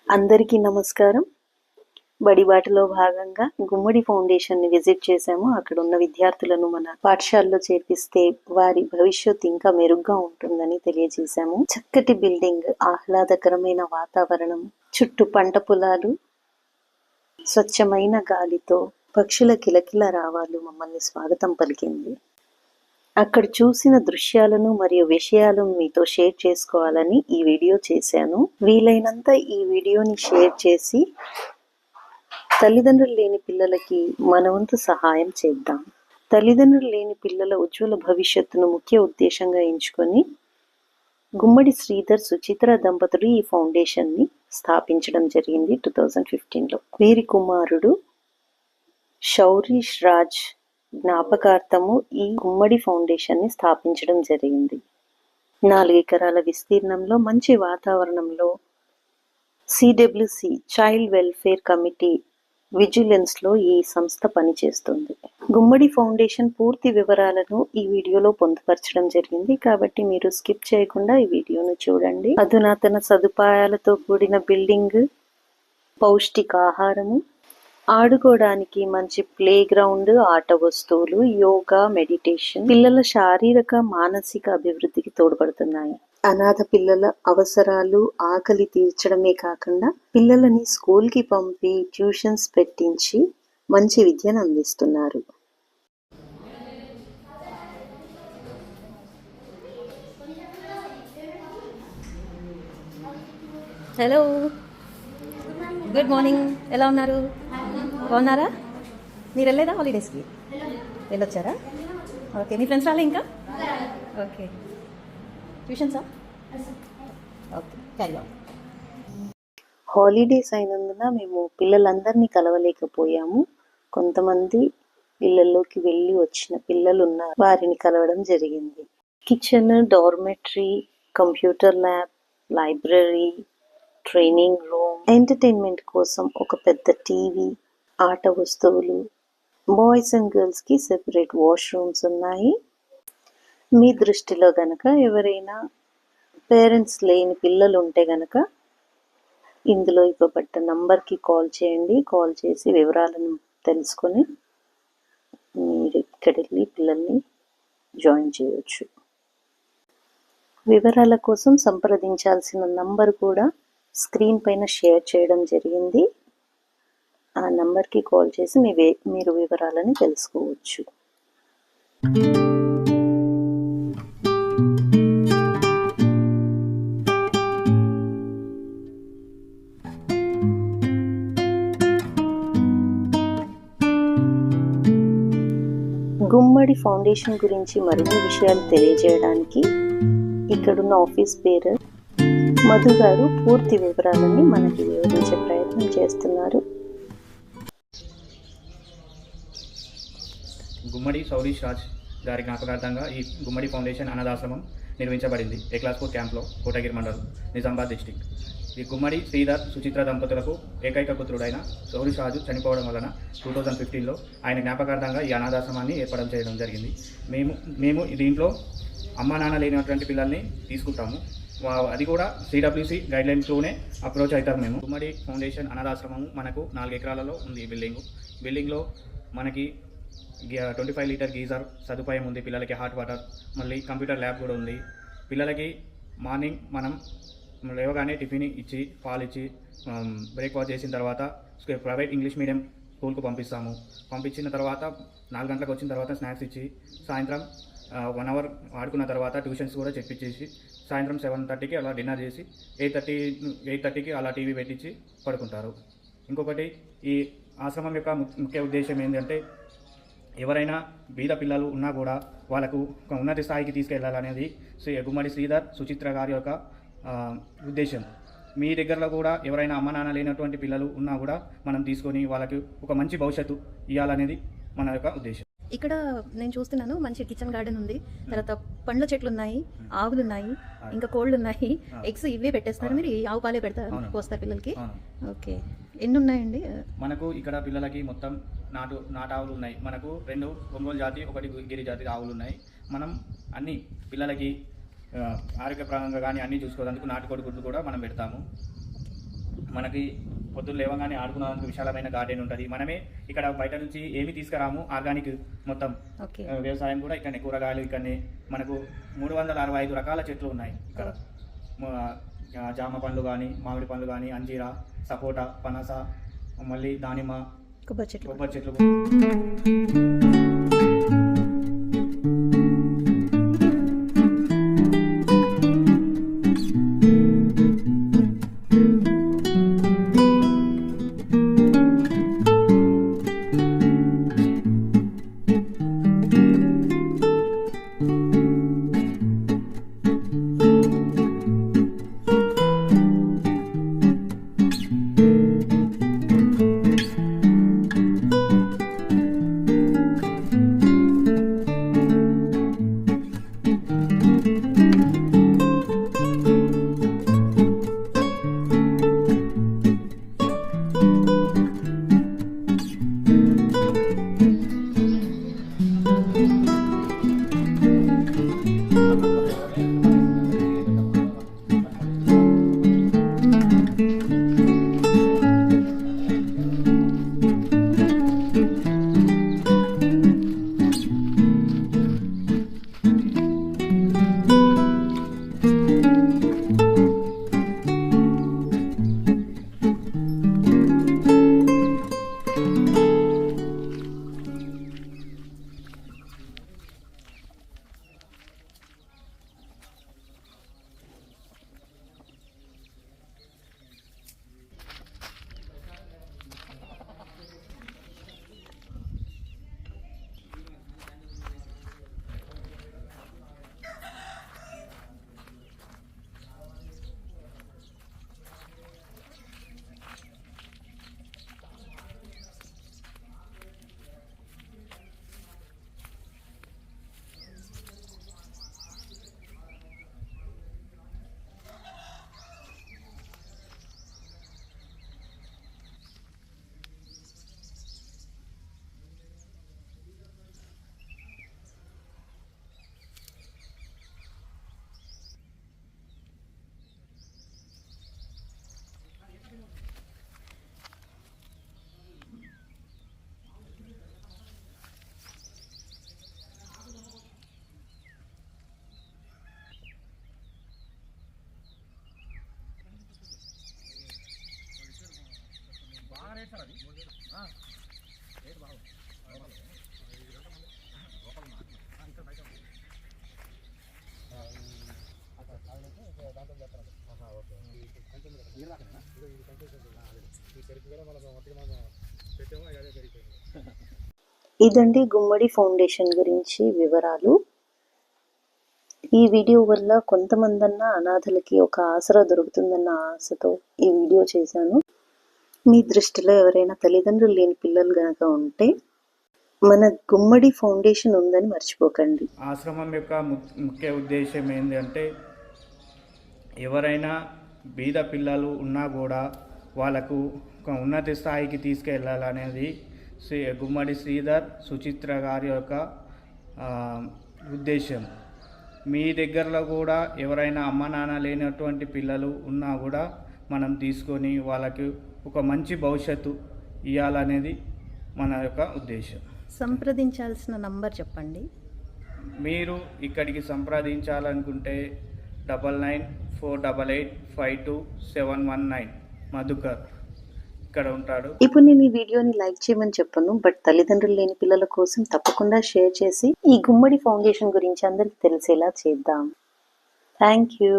అందరికీ నమస్కారం. బడిబాటలో భాగంగా గుమ్మడి ఫౌండేషన్‌ని విజిట్ చేశాము. అక్కడ ఉన్న విద్యార్థులను మన పాఠశాలలో చేర్పిస్తే వారి భవిష్యత్తు ఇంకా మెరుగ్గా ఉంటుందని తెలియజేశాము. చక్కటి బిల్డింగ్, ఆహ్లాదకరమైన వాతావరణం, చుట్టూ పంట పొలాలు, స్వచ్ఛమైన గాలితో పక్షుల కిలకిల రావాలు మమ్మల్ని స్వాగతం పలికింది. అక్కడ చూసిన దృశ్యాలను మరియు విషయాలను మీతో షేర్ చేసుకోవాలని ఈ వీడియో చేశాను. వీలైనంత ఈ వీడియోని షేర్ చేసి తల్లిదండ్రులు లేని పిల్లలకి మన వంతు సహాయం చేద్దాం. తల్లిదండ్రులు లేని పిల్లల ఉజ్వల భవిష్యత్తును ముఖ్య ఉద్దేశంగా ఎంచుకొని గుమ్మడి శ్రీధర్ సుచిత్ర దంపతులు ఈ ఫౌండేషన్ని స్థాపించడం జరిగింది 2015లో. వీరి కుమారుడు శౌరీష్ రాజ్ జ్ఞాపకార్థము ఈ గుమ్మడి ఫౌండేషన్ని స్థాపించడం జరిగింది. 4 ఎకరాల విస్తీర్ణంలో మంచి వాతావరణంలో సిడబ్ల్యూసి చైల్డ్ వెల్ఫేర్ కమిటీ విజిలెన్స్లో ఈ సంస్థ పనిచేస్తుంది. గుమ్మడి ఫౌండేషన్ పూర్తి వివరాలను ఈ వీడియోలో పొందుపరచడం జరిగింది కాబట్టి మీరు స్కిప్ చేయకుండా ఈ వీడియోను చూడండి. అధునాతన సదుపాయాలతో కూడిన బిల్డింగ్, పౌష్టికాహారము, ఆడుకోవడానికి మంచి ప్లే గ్రౌండ్, ఆట వస్తువులు, యోగా, మెడిటేషన్ పిల్లల శారీరక మానసిక అభివృద్ధికి తోడ్పడుతున్నాయి. అనాథ పిల్లల అవసరాలు, ఆకలి తీర్చడమే కాకుండా పిల్లలని స్కూల్కి పంపి ట్యూషన్స్ పెట్టించి మంచి విద్యను అందిస్తున్నారు. Hello, good morning. ఎలా ఉన్నారు? బాగున్నారా? మీరు వెళ్ళలేదా హాలిడేస్కి? వెళ్ళొచ్చారా? ఓకే. మీ ఫ్రెండ్స్ రాలే ఇంకా? ఓకే. ట్యూషన్సా? Okay, carry on. హాలిడేస్ అయినందున మేము పిల్లలందరినీ కలవలేకపోయాము. కొంతమంది ఇళ్లలోకి వెళ్ళి వచ్చిన పిల్లలు ఉన్నారు, వారిని కలవడం జరిగింది. Kitchen, dormitory, computer lab, library, training room, entertainment కోసం ఒక పెద్ద టీవీ, ఆట వస్తువులు, బాయ్స్ అండ్ గర్ల్స్కి సెపరేట్ వాష్రూమ్స్ ఉన్నాయి. మీ దృష్టిలో గనక ఎవరైనా పేరెంట్స్ లేని పిల్లలు ఉంటే గనక ఇందులో ఇవ్వబడ్డ నంబర్కి కాల్ చేయండి. కాల్ చేసి వివరాలను తెలుసుకొని మీరు ఇక్కడ వెళ్ళి పిల్లల్ని జాయిన్ చేయవచ్చు. వివరాల కోసం సంప్రదించాల్సిన నంబర్ కూడా స్క్రీన్ పైన షేర్ చేయడం జరిగింది. ఆ నంబర్కి కాల్ చేసి మీరు వివరాలను తెలుసుకోవచ్చు. గుమ్మడి ఫౌండేషన్ గురించి మరిన్ని విషయాలు తెలియజేయడానికి ఇక్కడున్న ఆఫీస్ బేరర్ మధు గారు పూర్తి వివరాలని మనకి వివరించే ప్రయత్నం చేస్తున్నారు. గుమ్మడి శౌరీష్ రాజ్ గారి జ్ఞాపకార్థంగా ఈ గుమ్మడి ఫౌండేషన్ అనాథాశ్రమం నిర్మించబడింది. ఏక్లాస్పూర్ క్యాంప్లో, కోటగిరి మండలం, నిజామాబాద్ డిస్టిక్. ఈ గుమ్మడి శ్రీధర్ సుచిత్ర దంపతులకు ఏకైక పుత్రుడైన శౌరీష్ రాజు చనిపోవడం వలన 2015లో ఆయన జ్ఞాపకార్థంగా ఈ అనాథాశ్రమాన్ని ఏర్పాటు చేయడం జరిగింది. మేము దీంట్లో అమ్మా నాన్న లేనటువంటి పిల్లల్ని తీసుకుంటాము. అది కూడా సిడబ్ల్యూసి గైడ్లైన్స్లోనే అప్రోచ్ అవుతారు. మేము గుమ్మడి ఫౌండేషన్ అనాథాశ్రమము మనకు 4 ఎకరాలలో ఉంది. బిల్డింగ్లో మనకి 25 లీటర్ గీజర్ సదుపాయం ఉంది. పిల్లలకి హాట్ వాటర్, మళ్ళీ కంప్యూటర్ ల్యాబ్ కూడా ఉంది. పిల్లలకి మార్నింగ్ మనం లేవగానే టిఫిన్ ఇచ్చి, పాలు ఇచ్చి, బ్రేక్ఫాస్ట్ చేసిన తర్వాత ప్రైవేట్ ఇంగ్లీష్ మీడియం స్కూల్కు పంపిస్తాము. పంపించిన తర్వాత 4 గంటలకు వచ్చిన తర్వాత స్నాక్స్ ఇచ్చి, సాయంత్రం 1 అవర్ ఆడుకున్న తర్వాత ట్యూషన్స్ కూడా చెప్పించేసి, సాయంత్రం 7:30కి అలా డిన్నర్ చేసి 8:30కి అలా టీవీ పెట్టించి పడుకుంటారు. ఇంకొకటి, ఈ ఆశ్రమం యొక్క ముఖ్య ఉద్దేశం ఏంటంటే ఎవరైనా బీద పిల్లలు ఉన్నా కూడా వాళ్ళకు ఒక ఉన్నత స్థాయికి తీసుకెళ్లాలనేది గుమ్మడి శ్రీధర్ సుచిత్ర గారి యొక్క ఉద్దేశం. మీ దగ్గరలో కూడా ఎవరైనా అమ్మ నాన్న లేనటువంటి పిల్లలు ఉన్నా కూడా మనం తీసుకొని వాళ్ళకి ఒక మంచి భవిష్యత్తు ఇవ్వాలనేది మన యొక్క ఉద్దేశం. ఇక్కడ నేను చూస్తున్నాను, మంచి కిచెన్ గార్డెన్ ఉంది, తర్వాత పండ్ల చెట్లు ఉన్నాయి, ఆవులు ఉన్నాయి, ఇంకా కోళ్ళు ఉన్నాయి, ఎగ్స్ ఇవే పెట్టేస్తారు మీరు? ఆవు పాలే పెడతారు, పోస్తారు పిల్లలకి? ఓకే. ఎన్ని ఉన్నాయండి మనకు ఇక్కడ? పిల్లలకి మొత్తం నాటావులు ఉన్నాయి. మనకు 2 ఒంగోలు జాతి, 1 గిరి జాతి ఆవులు ఉన్నాయి. మనం అన్ని పిల్లలకి ఆరోగ్యప్రదంగా కానీ అన్నీ చూసుకోవడానికి నాటుకోడి గుడ్లు కూడా మనం పెడతాము. మనకి పొద్దున్న లేవగానే ఆడుకునేందుకు విశాలమైన గార్డెన్ ఉంటుంది. మనమే ఇక్కడ బయట నుంచి ఏమి తీసుకురాము, ఆర్గానిక్ మొత్తం. ఓకే. వ్యవసాయం కూడా ఇక్కడనే, కూరగాయలు ఇక్కడనే. మనకు 365 రకాల చెట్లు ఉన్నాయి ఇక్కడ. జామ పండ్లు కానీ, మామిడి పండ్లు కానీ, అంజీరా, సపోటా, పనస, మళ్ళీ దానిమ్మ, కొబ్బరి చెట్లు. ఇదండి గుమ్మడి ఫౌండేషన్ గురించి వివరాలు. ఈ వీడియో వల్ల కొంతమందన్నా అనాథలకి ఒక ఆసరా దొరుకుతుందన్న ఆశతో ఈ వీడియో చేశాను. మీ దృష్టిలో ఎవరైనా తల్లిదండ్రులు లేని పిల్లలు గనక ఉంటే మన గుమ్మడి ఫౌండేషన్ ఉందని మర్చిపోకండి. ఆశ్రమం యొక్క ముఖ్య ఉద్దేశం ఏంటంటే, ఎవరైనా బీద పిల్లలు ఉన్నా కూడా వాళ్ళకు ఒక ఉన్నత స్థాయికి తీసుకెళ్ళాలనేది గుమ్మడి శ్రీధర్ సుచిత్ర గారి యొక్క ఉద్దేశం. మీ దగ్గరలో కూడా ఎవరైనా అమ్మ నాన్న లేనటువంటి పిల్లలు ఉన్నా కూడా మనం తీసుకొని వాళ్ళకి ఒక మంచి భవిష్యత్తు ఇవ్వాలనేది మన యొక్క ఉద్దేశం. సంప్రదించాల్సిన నంబర్ చెప్పండి. మీరు ఇక్కడికి సంప్రదించాలనుకుంటే 9948852719 మధుకర్ ఇక్కడ ఉంటాడు. ఇప్పుడు నేను ఈ వీడియోని లైక్ చేయమని చెప్పను, బట్ తల్లిదండ్రులు లేని పిల్లల కోసం తప్పకుండా షేర్ చేసి ఈ గుమ్మడి ఫౌండేషన్ గురించి అందరికీ తెలిసేలా చేద్దాం. Thank you.